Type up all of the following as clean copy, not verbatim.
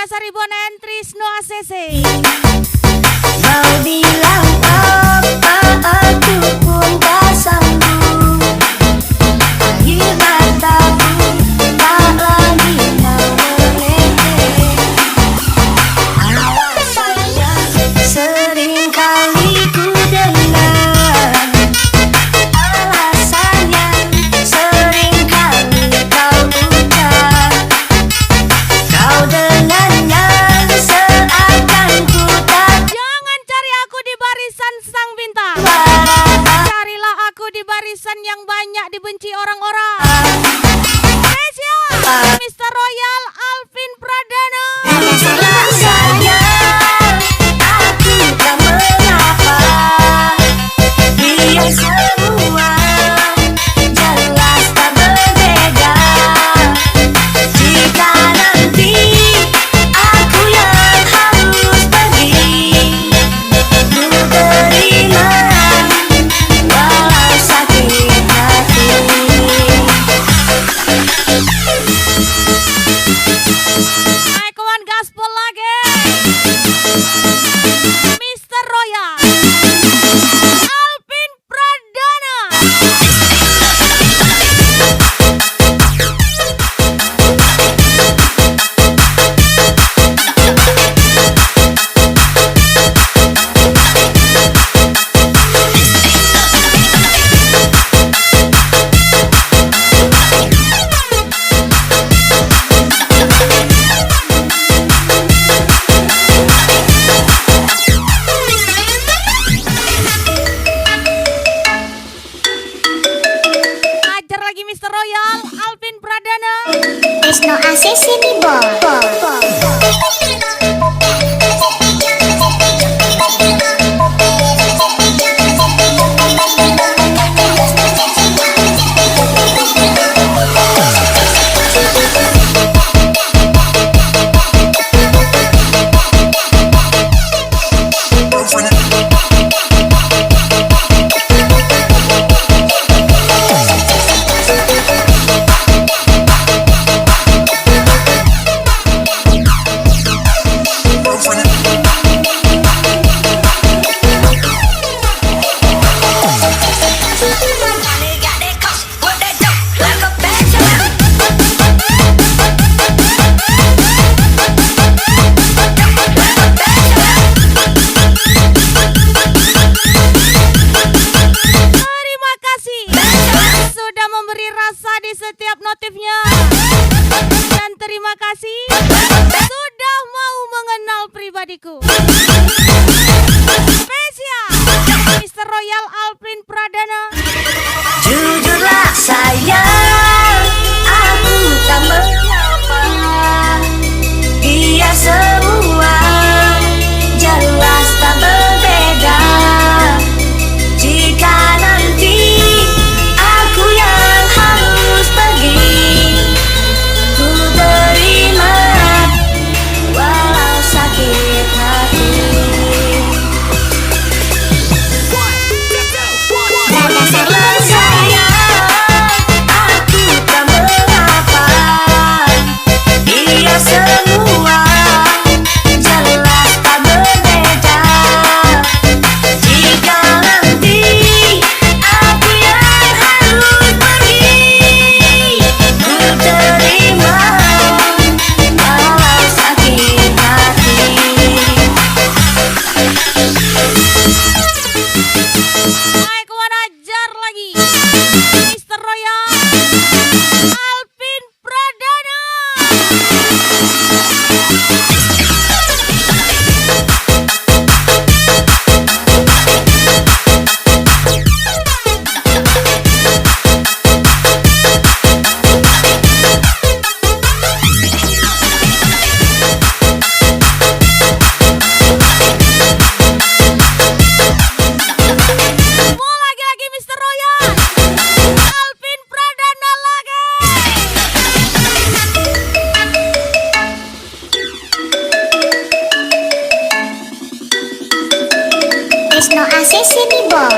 Saribonan Trisno ACC. Mau bilang apa aku pun tak sanggup. Air mataku tak lagi mau meleleh. Alasannya sering kali ku dengar. Alasannya sering kali kau ucap. Kau dengannya seakan ku tak. Jangan cari aku di barisan sang bintang. Carilah aku di barisan yang banyak dibenci orang-orang. Spesial Mr. Royal Alvin Pradana. Rasanya aku tak mengapa. Dia semua jelas tak berbeda. Jika nanti aku yang harus pergi, ku terima walau sakit hati. Hai kawan gaspol lagi. Mr. Royal Alvin Pradana. Ajar lagi Mr. Royal Alvin Pradana. Trisno ACC di bol. Terima kasih sudah memberi rasa di setiap notifnya. Dan terima kasih sudah mau mengenal pribadiku. Spesial Mr. Royal Alvin Pradana. Jujurlah sayang, aku tak mengapa. Dia semua jelas tak berbeda. Jika nanti aku yang harus pergi, ku terima walau sakit hati. Dasarlah sayang, aku tak mengapa. Dia semua jelas tak berbeda. Jika nanti aku yang harus pergi, ku terima walau sakit hati. Hai kawan ajar lagi Mr. Royal Alvin Pradana. Mau lagi Mr. Royal Alvin Pradana lagi. Trisno ACC di bol.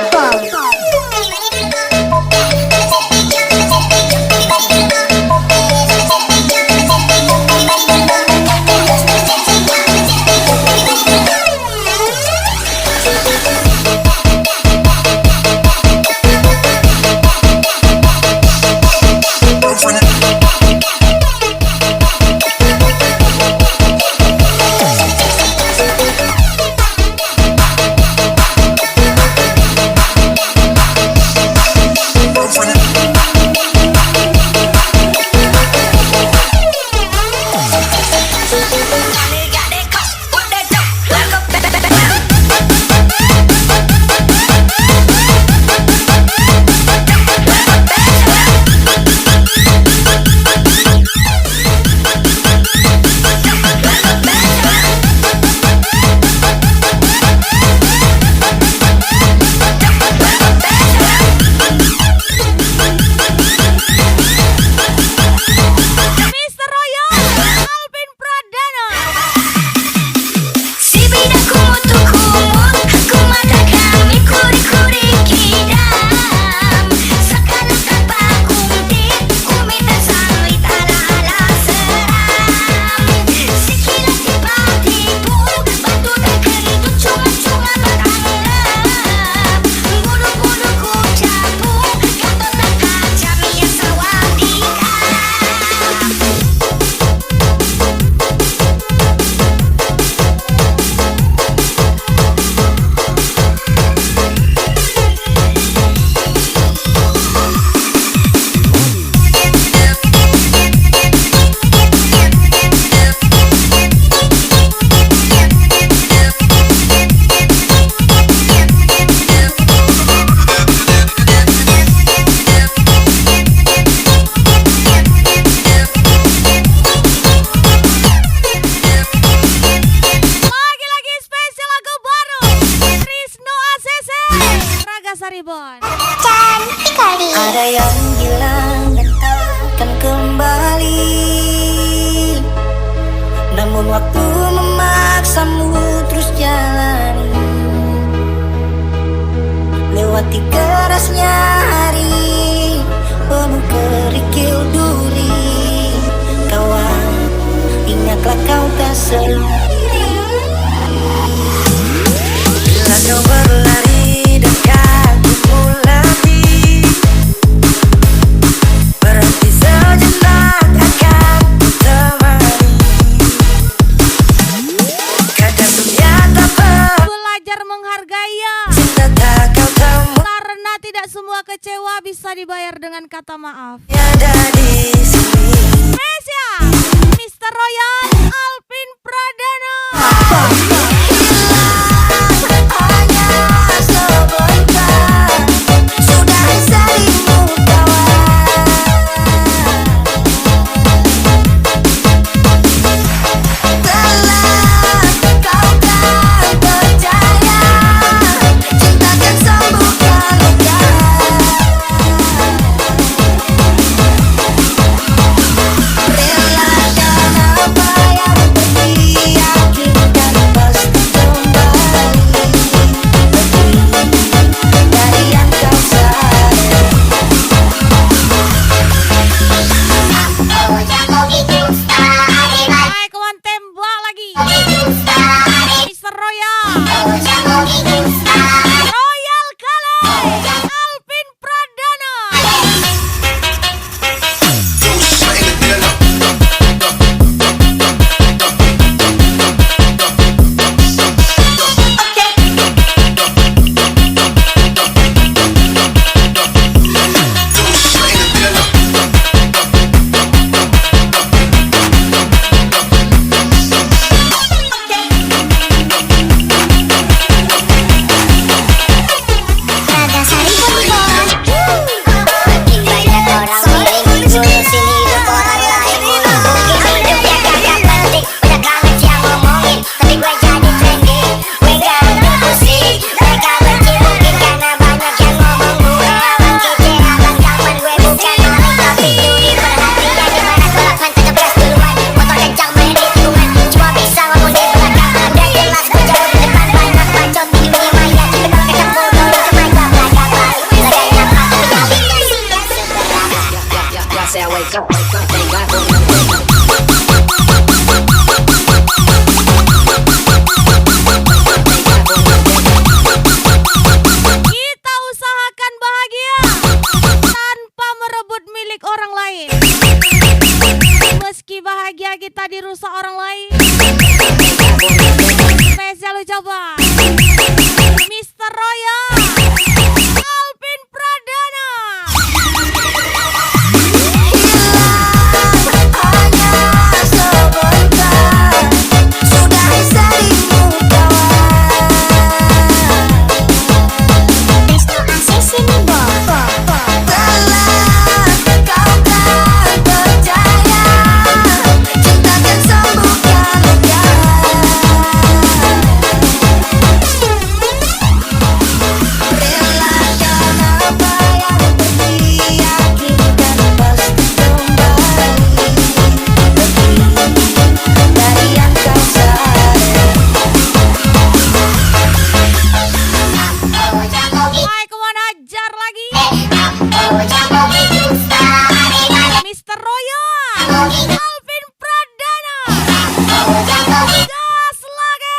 Namun waktu memaksamu terus jalani, lewati kerasnya hari, penuh kerikil duri. Kawan, ingatlah kau tak sendiri. Bila kau berlari dan kakimu letih, berhenti sejenak akan kutemani. Kadang dunia tak Belajar menghargai ya, cinta tak kau temukan karena tidak semua kecewa bisa dibayar dengan kata maaf. ada di sini. Spesial Mr. Royal Alvin Pradana. Hanya sebentar sudah seribu kawan. Telah kau tak percaya, cinta kan sembuhkan luka. Relakan apa yang pergi, yakinkan pasti kembali. Lebih dari yang kau sadari. Hai kawan, tembak lagi. Mr. Royal Royal kali Alvin Pradana. Raga Sari Bonibon. Makin banyak orang miring, ngurusin hidup orang lain. Mungkin hidupnya kagak penting, udah kangen siang ngomongin, tapi gue jadi trending. Gue gak ada pusing, mereka benci mungkin karena banyak yang ngomong gue abang kece, abang kapan. Gue bukan maling tapi nyuri perhatian, dimana kelakuan terkebas duluan. Motor kencang main di tikungan, cuma bisa ngomong di belakang. Udah jelas gue jauh di depan, banyak bacot di dunia maya. Betul ketemu dulu cuma gue belajar balik, belajar nyapa tapi kali ini tidak seberapa. I say wake up, thank God for my Kita usahakan bahagia tanpa merebut milik orang lain. Meski bahagia kita dirusak orang lain. Spesial ucapan Mr. Royal Alvin Pradana. Hanya sebentar sudah seribu kawan. Resto ACC nih Telah kau tak percaya, cinta kan sembuhkan luka. Relakan apa yang pergi, yakinkan pasti kembali. Lebih dari yang kau sadari. Hai kawan, ajar lagi Mr. Royal Alvin Pradana. Gas lagi.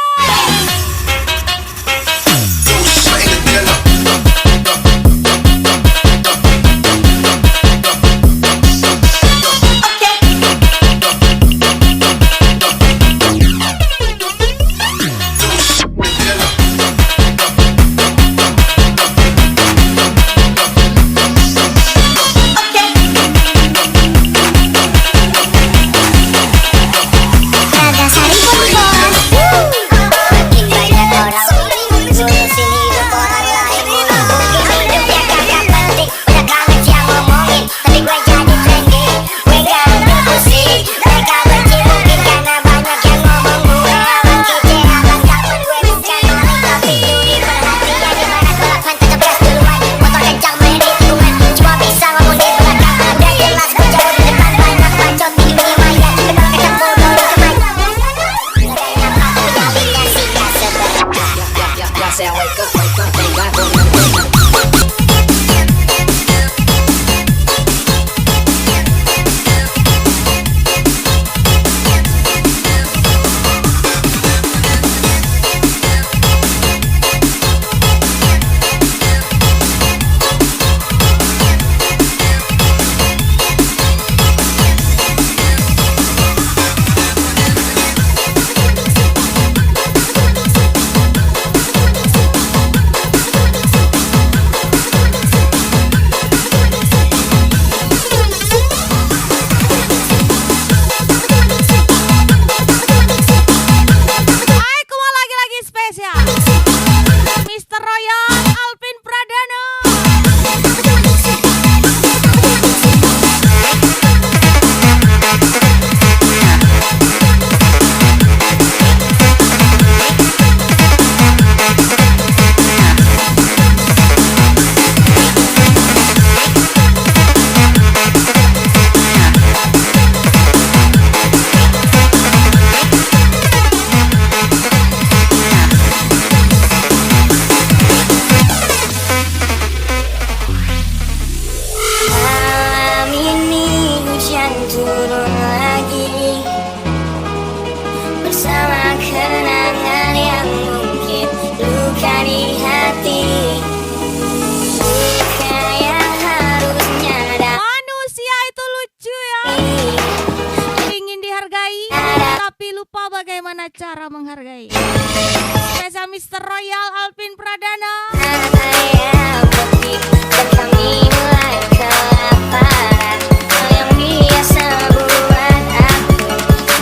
lupa bagaimana cara menghargai. Spesial Mr. Royal Alvin Pradana. Saya pergi dan kami mulai kelaparan. Hal yang biasa buat aku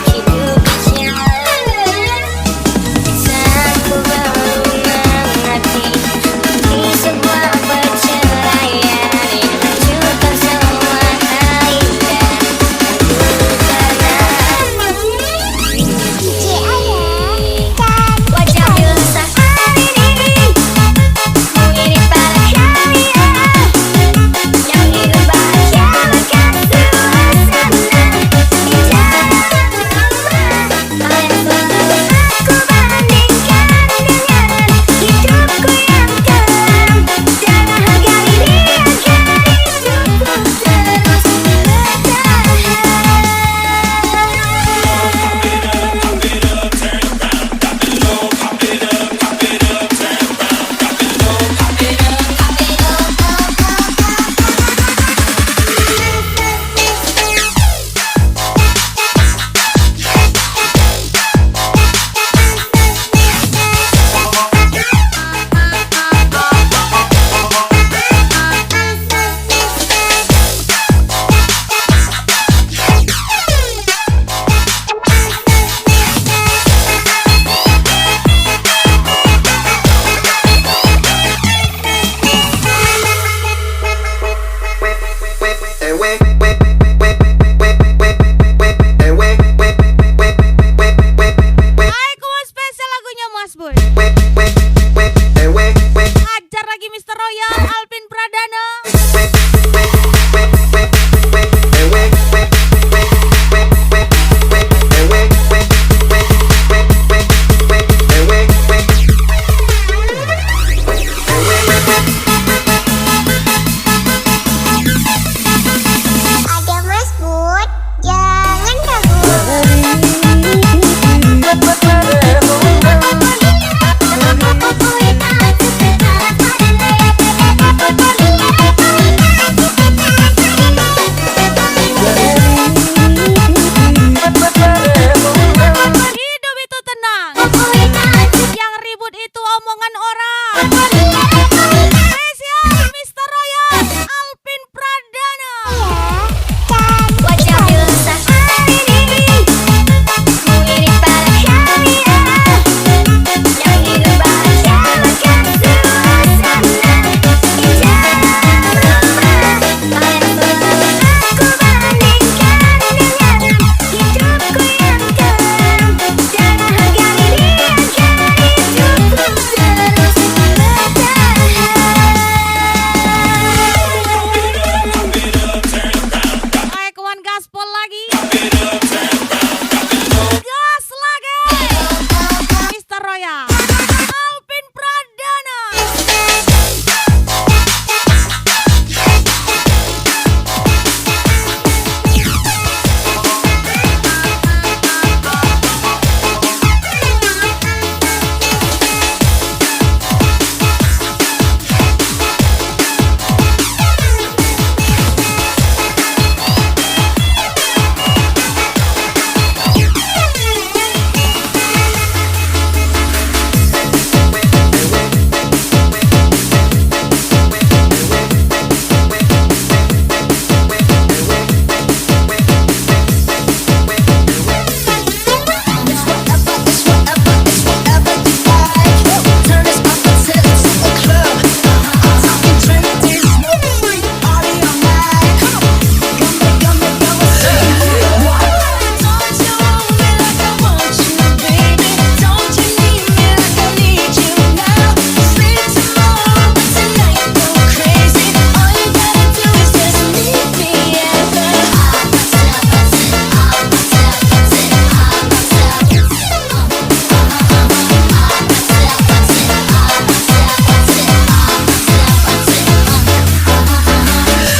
hidup di jalan. Saat ku baru mengerti di sebuah perceraian yang hancurkan semua hal indah yang ku pernah. Wajah biru saat ini mengirim pada kalian yang hidup bahagia bahkan suasana indah. Hal yang selalu aku bandingkan dengan hidupku yang kelam, dan harga diri agar hidupku terus Aku mau spesial lagunya Mas Boy. Ajar lagi Mr. Royal Alvin Pradana. Ada Mas Bud, jangan kabur. Hidup itu tenang. Yang ribut itu omongan orang. Spesial Mr. Royal Alvin Pradana. Wajah biru saat ini mengirim pada kalian yang hidup bahagia bahkan suasana indah. Hal yang selalu aku bandingkan dengan hidupku yang kelam, dan harga diri agar hidupku terus Ayo kawan gaspol lagi. Gas lagi. Mr. Royal Alvin Pradana.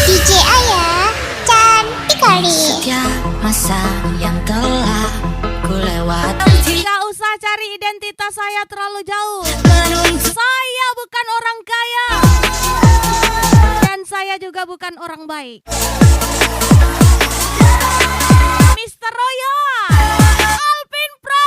DJ Ayah, cantik kali. Setiap masa yang telah ku lewat, Gak usah cari identitas saya terlalu jauh. Saya bukan orang kaya. Dan saya juga bukan orang baik. Mr. Royal Alvin Pradana.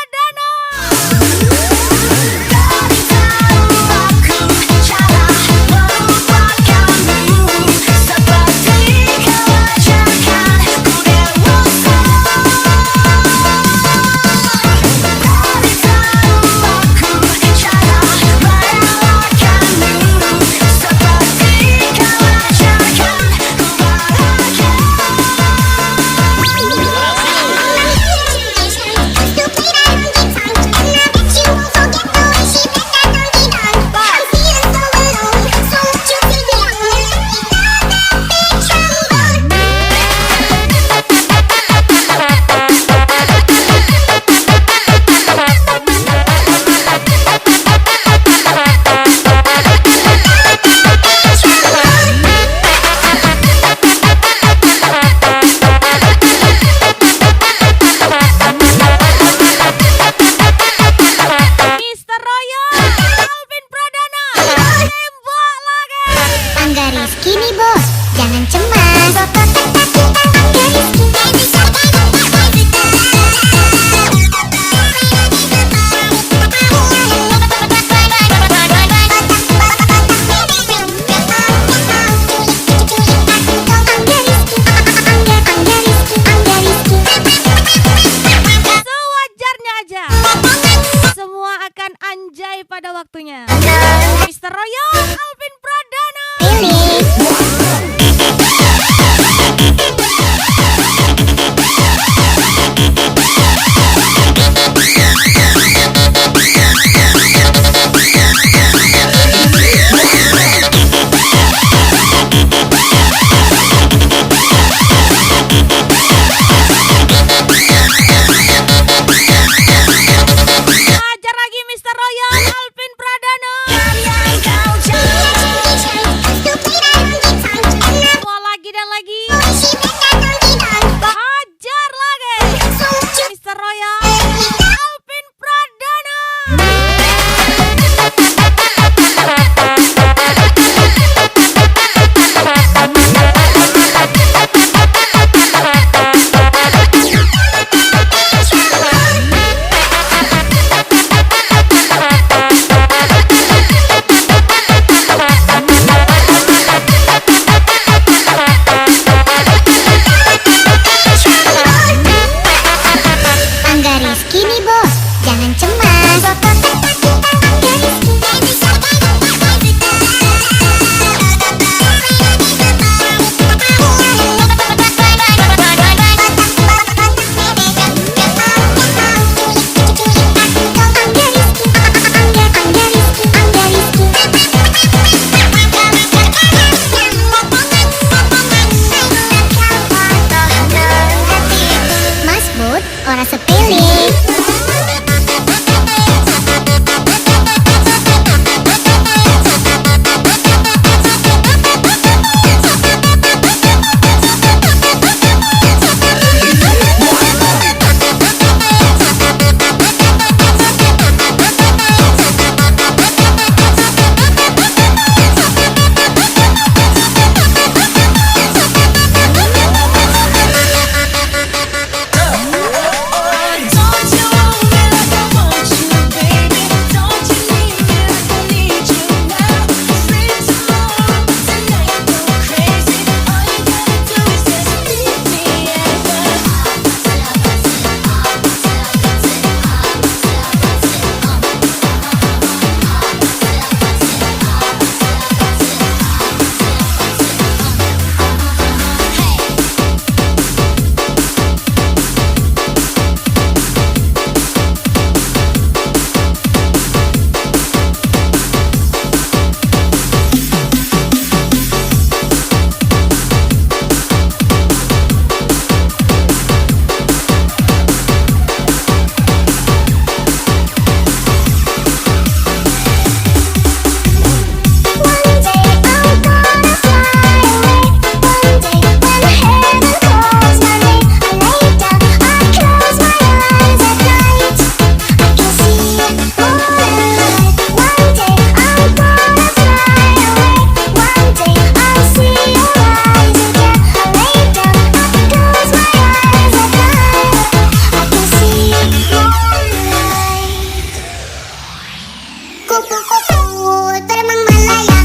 orang sepele.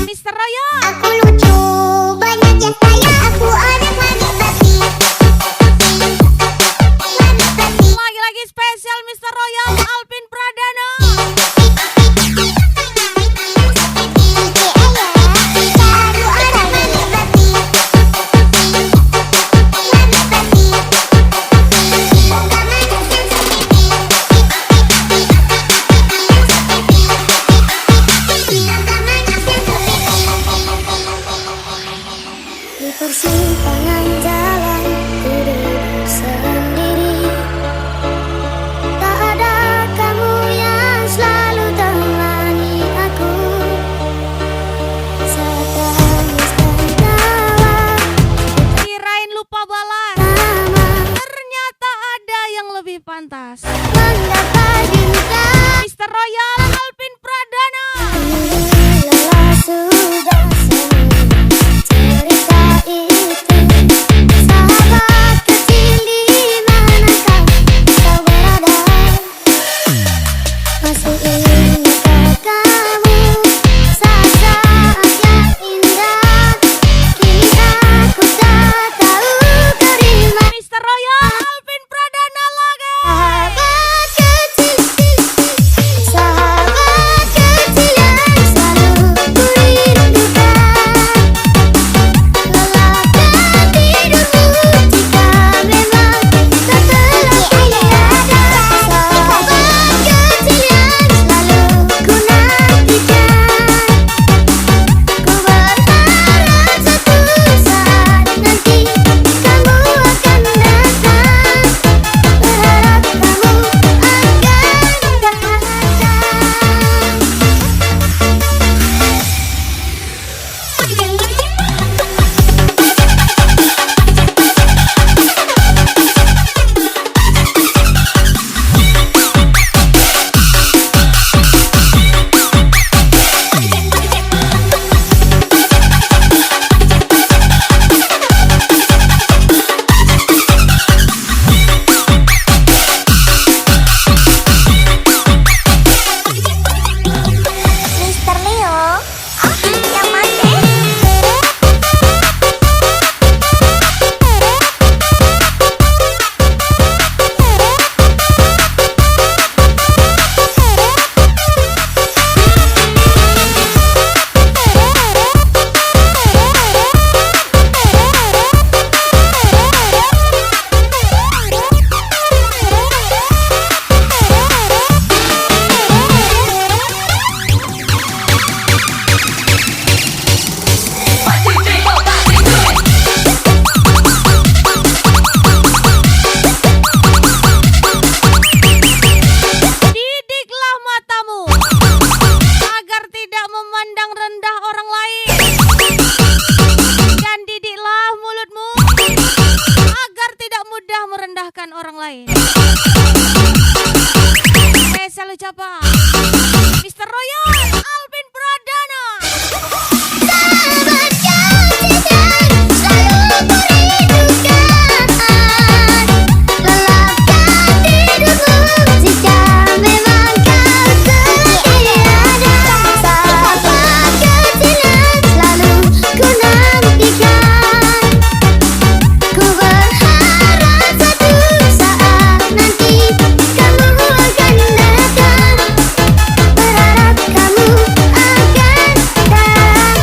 Mr. Royal. Aku lucu, banyak yang kaya, aku ada mani-mani. Lagi-lagi spesial Mr. Royal Alvin Pradana. Di persimpangan jalan ku duduk sendiri, tak ada kamu yang selalu temani aku. Saat tangis dan tawa Kirain lupa balas. lama Ternyata ada yang lebih pantas. mendapat bintang. Mr. Royal Alvin Pradana. Lelah sudah semua cerita itu. Sahabat kecil di manakah kau berada? Masih ingatkah kamu saat-saat yang indah? Kini aku tak tahu kau di mana. Mr. Royal Alvin Pradana lagi. Sahabat bukan orang lain. Spesial ucapan Mr. Royal Alvin Pradana. Sahabat kau selalu kurindukan. Lelapkan hidupmu jika memang kau tiada. Sahabat kecilan selalu ku nantikan. Ku berharap suatu saat nanti kamu akan datang. Berharap kamu akan datang.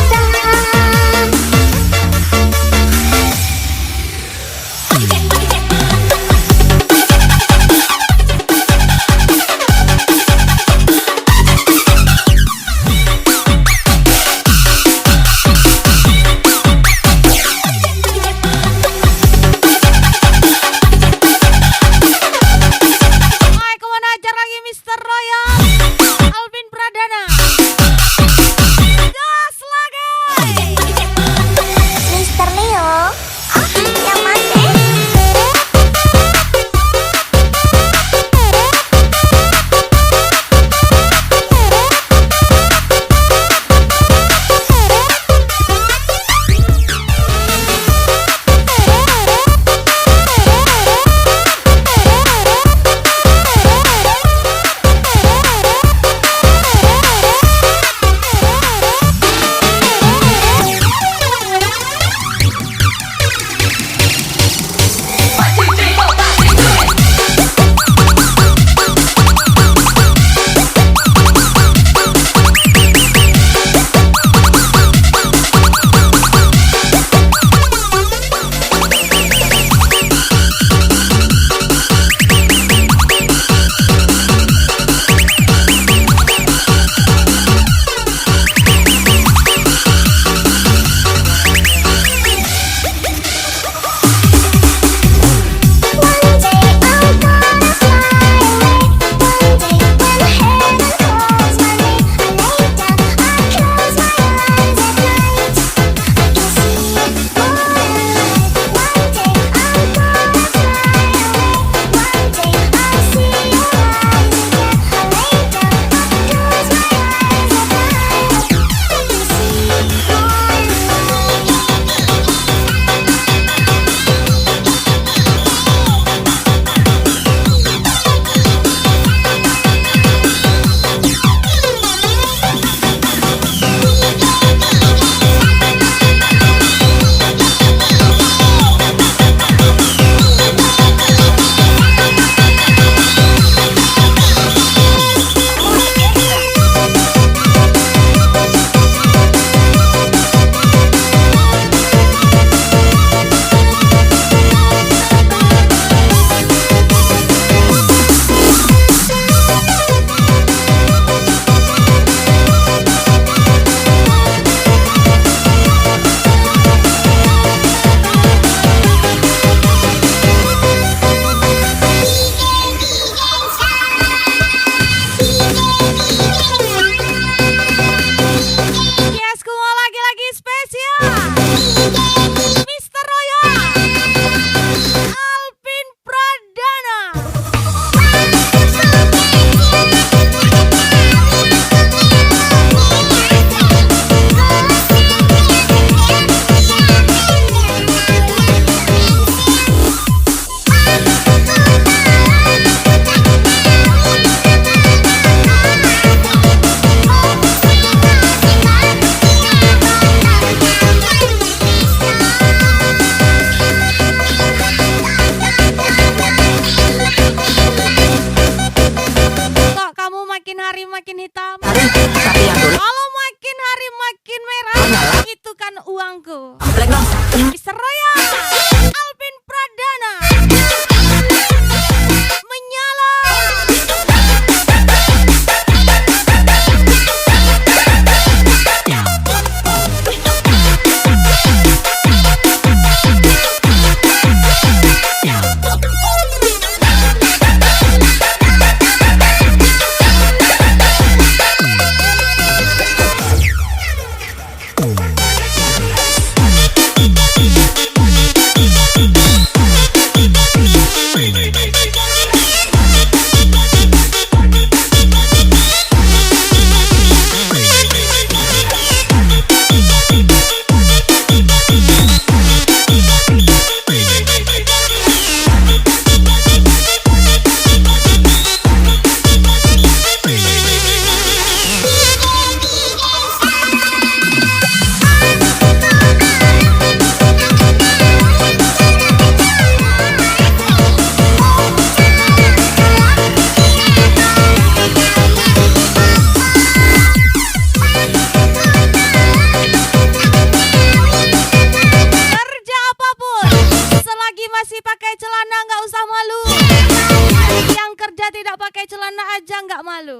tidak pakai celana aja nggak malu.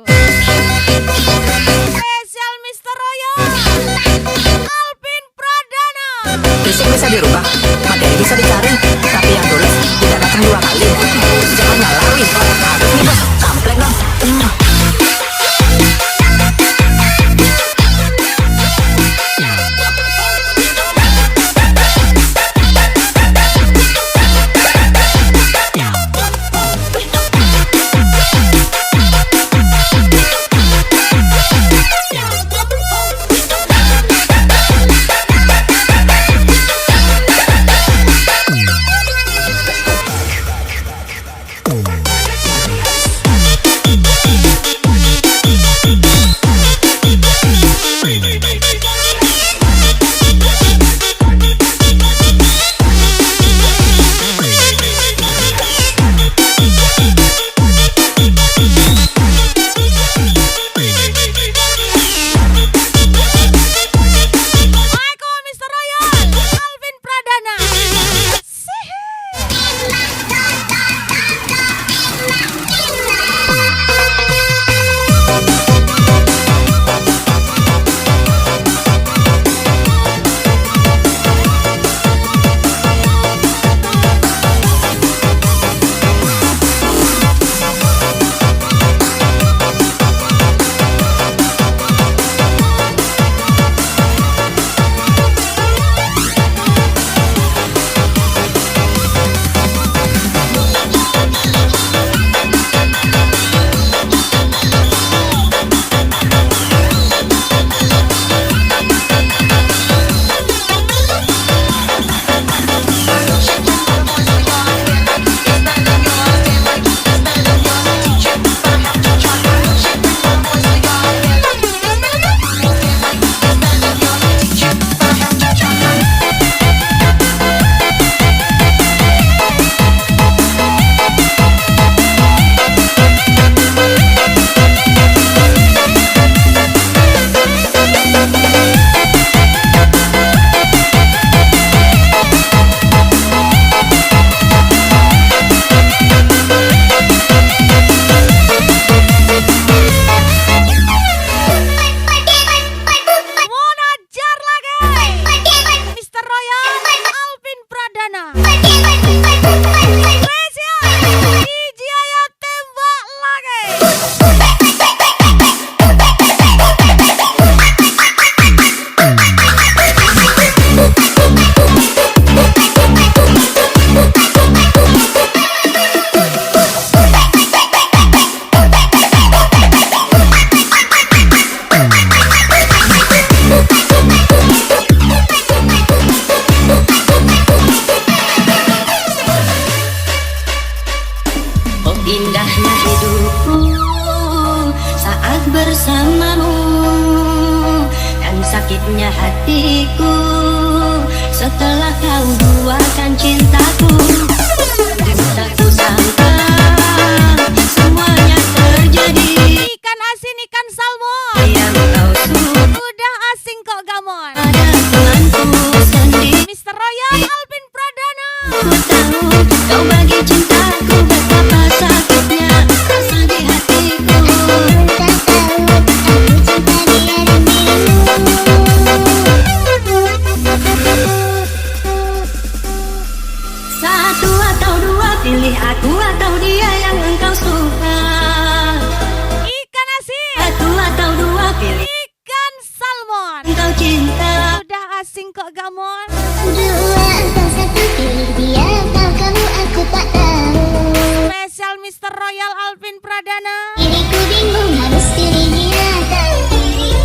Spesial Mr. Royal Alvin Pradana. Fisik bisa dirubah, materi bisa dicari, tapi yang tulis tidak datang 2 kali. Jangan ngalawi, habis nih bos, samplek dong. sakitnya hatiku setelah kau duakan cintaku. Tak kusangka semuanya terjadi. Ikan asin, ikan salmon. Yang kau suka Udah asing kok gamon. pada temanku sendiri. Mr. Royal Alvin Pradana. Ku tahu kau bagi cintaku betapa sakitnya rasa di hatiku. Tak tahu aku cinta dia dan dirimu. Satu atau dua, pilih aku atau dia yang engkau suka. Ikan asin, Satu atau dua, pilih ikan salmon. engkau cinta. Udah asing kok gamon. Dua atau satu, pilih dia atau kamu, aku tak tahu. Spesial Mr. Royal Alvin Pradana. Diriku bingung harus pilih dia atau dirimu.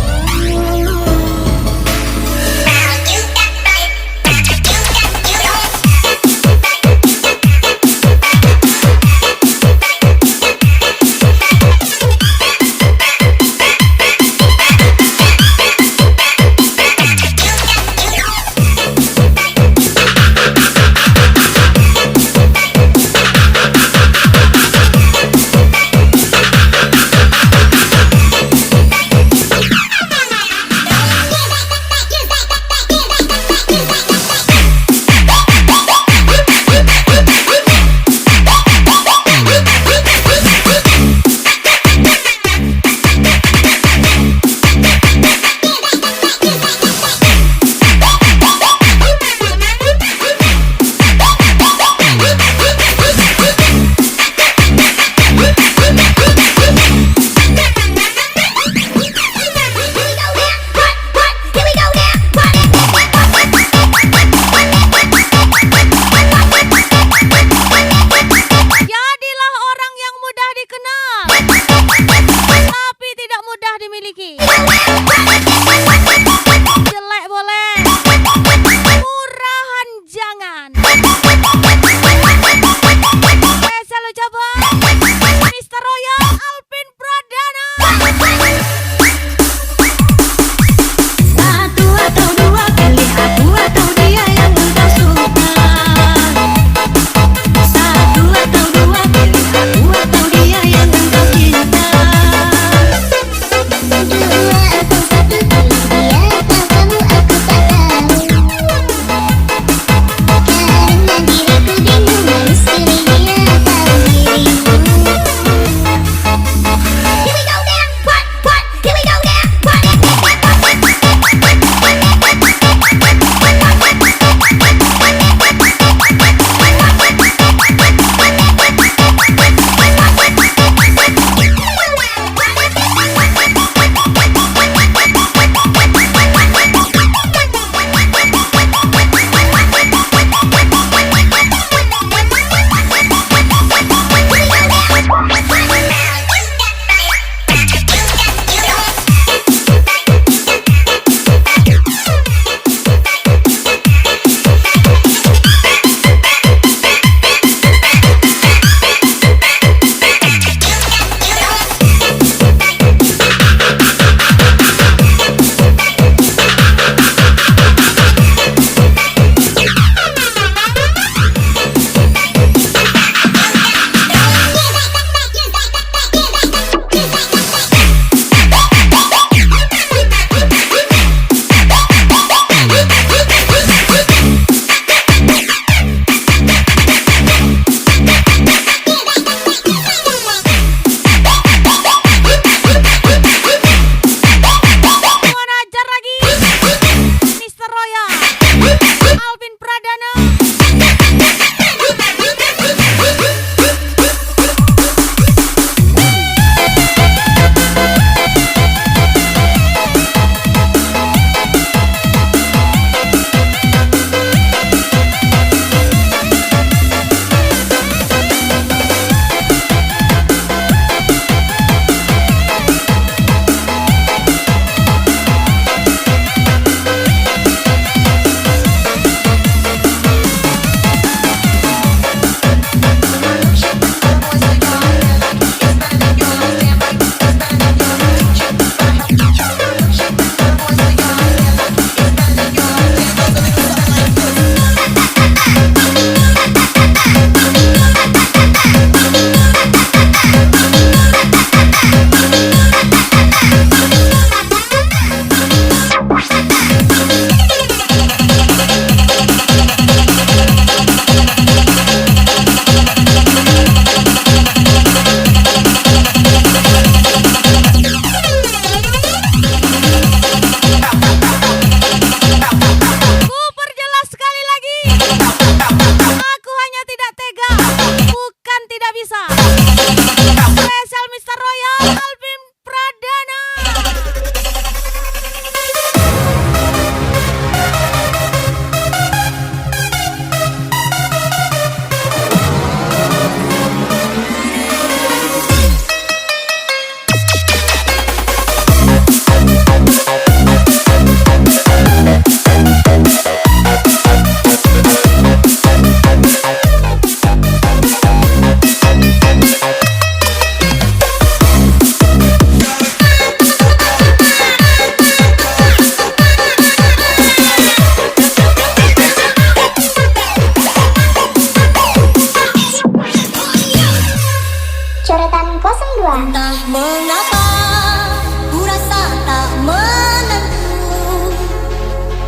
Coretan 02. Entah mengapa ku rasa tak menentu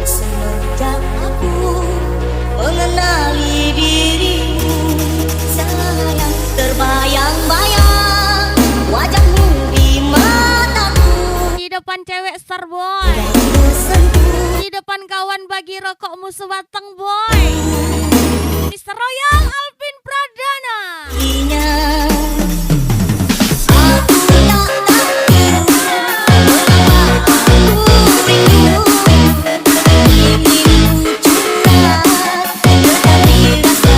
semenjak aku mengenali dirimu. Sayang, terbayang-bayang wajahmu di mataku. Di depan cewek star boy, di depan kawan bagi rokokmu sebatang boy. Mr. Royal Alvin Pradana. Aku tak tahu mengapa aku rindu, ingin ku curhat tetapi rasa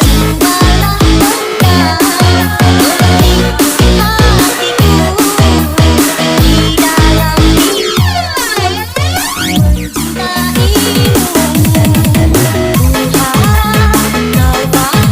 cobalah engkau mengerti hatiku di dalam mencintaimu. Ku harap kau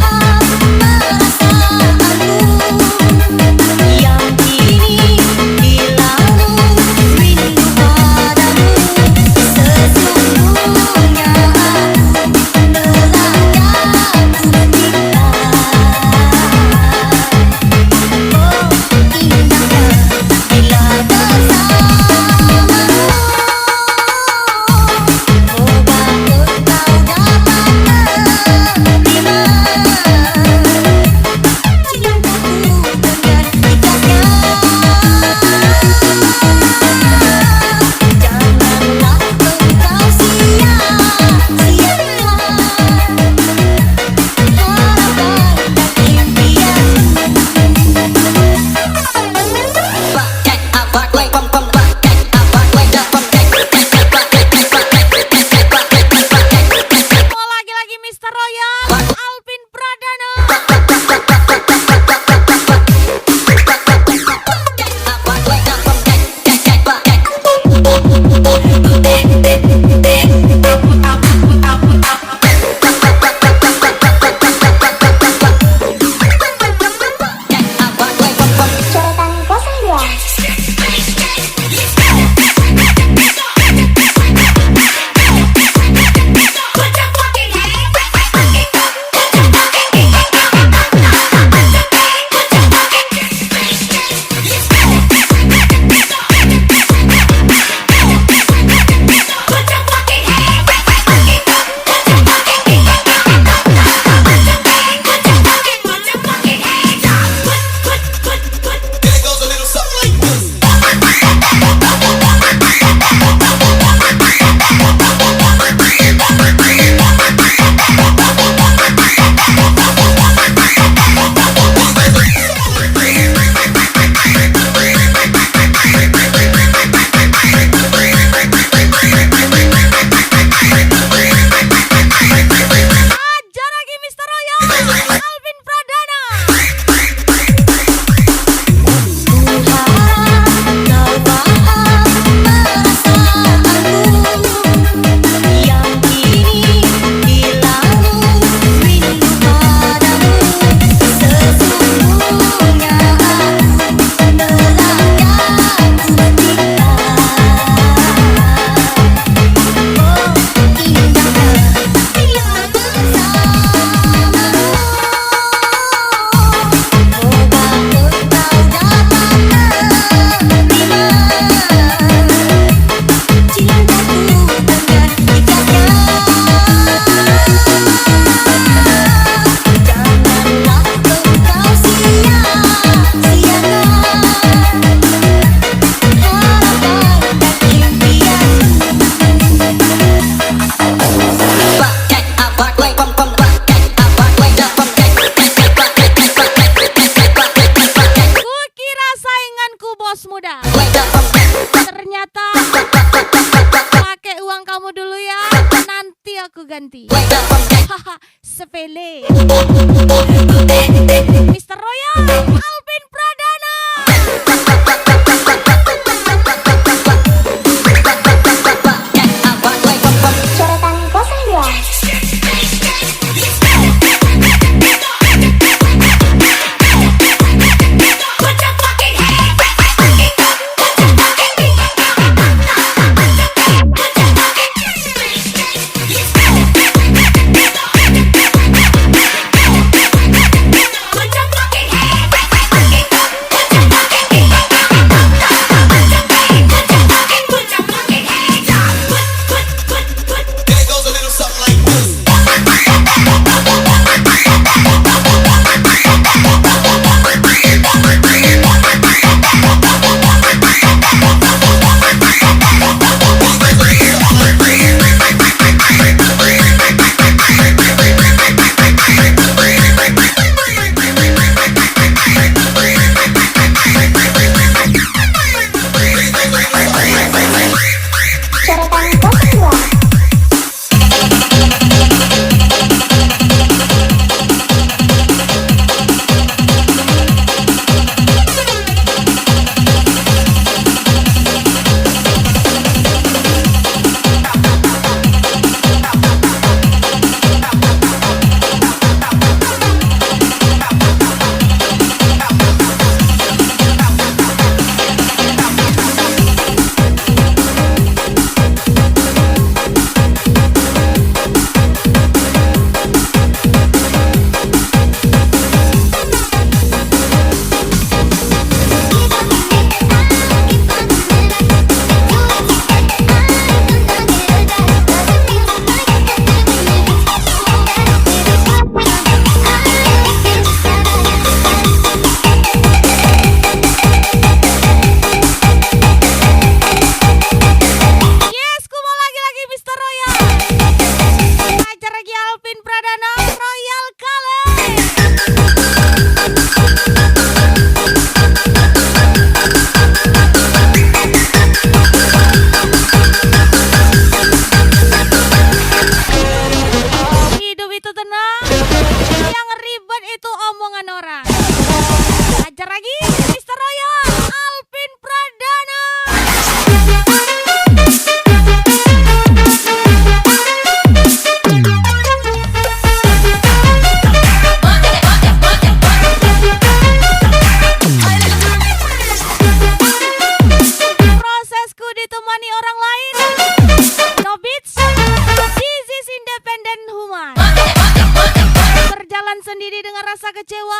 rasa kecewa,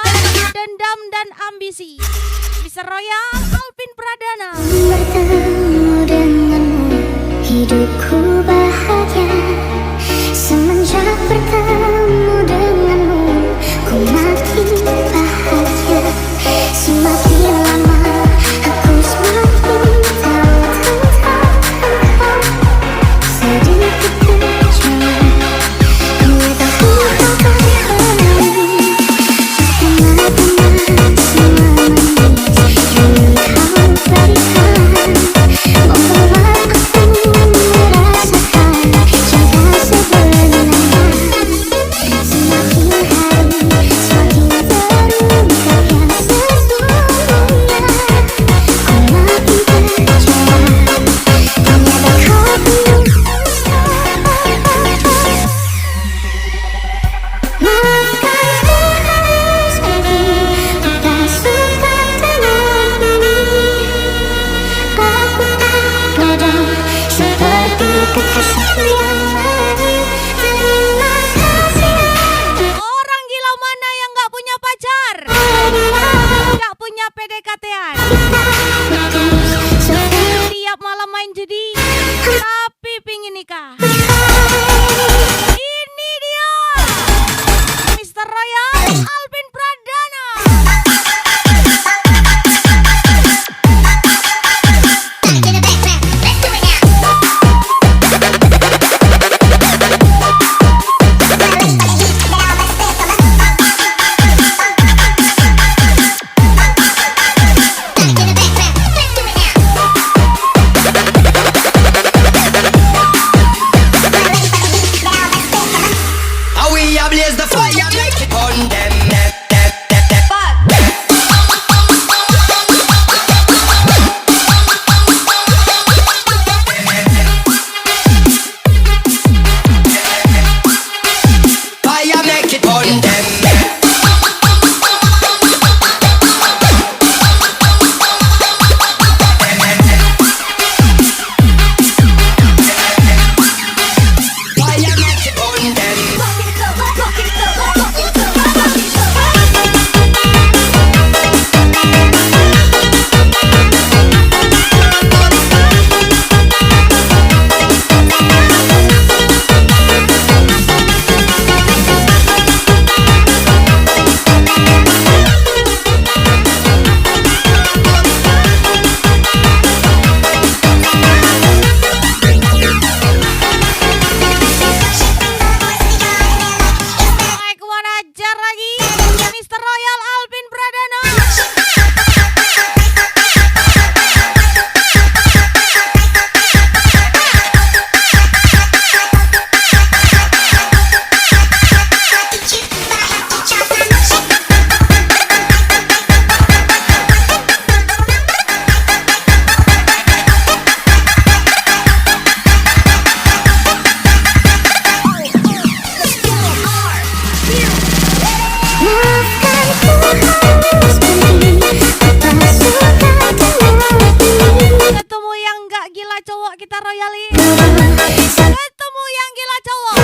dendam dan ambisi. Mr. Royal Alvin Pradana. Bertemu denganmu, hidupku bahagia. Semenjak bertemu denganmu, ku makin bahagia. Semakin lama aku semakin tahu tentang engkau. Sedikit kecewa, ku tahu kau kan kembali. Benar-benar semua manis yang kau berikan membuat aku merasakan cinta sebenarnya. Semakin hari semakin terungkap yang sesungguhnya. Ku makin kecewa, ternyata kau belum bisa. Maafkan ku harus pergi, ku tak suka dengan ini. Aku tak bodoh seperti kekasihku yang lain. Terima kasih. Orang gila mana yang gak punya pacar? Gak punya PDKT-an? Tiap malam main judi, tapi pingin nikah. Ini dia Mr. Royal Alvin Pradana. How we ablaze the fire, make it on them. Fire, make it on them. Fire, make it on them. Naik ajar lagi Mr. Royal Alvin Pradana. Maafkan ku harus pergi, ku tak suka dengan ini. Ketemu yang gak gila cowok kita royali. Terima Ketemu yang gila cowok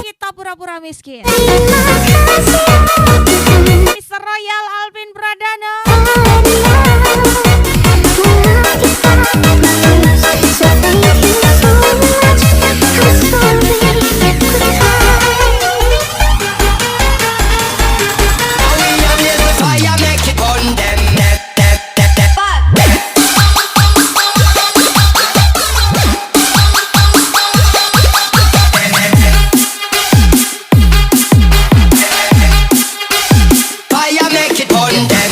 kita pura-pura miskin. kasih Tuhan. Mr. Royal Alvin Pradana. How we ablaze the fire, make it on them. Fire, make it on them.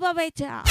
Babeja.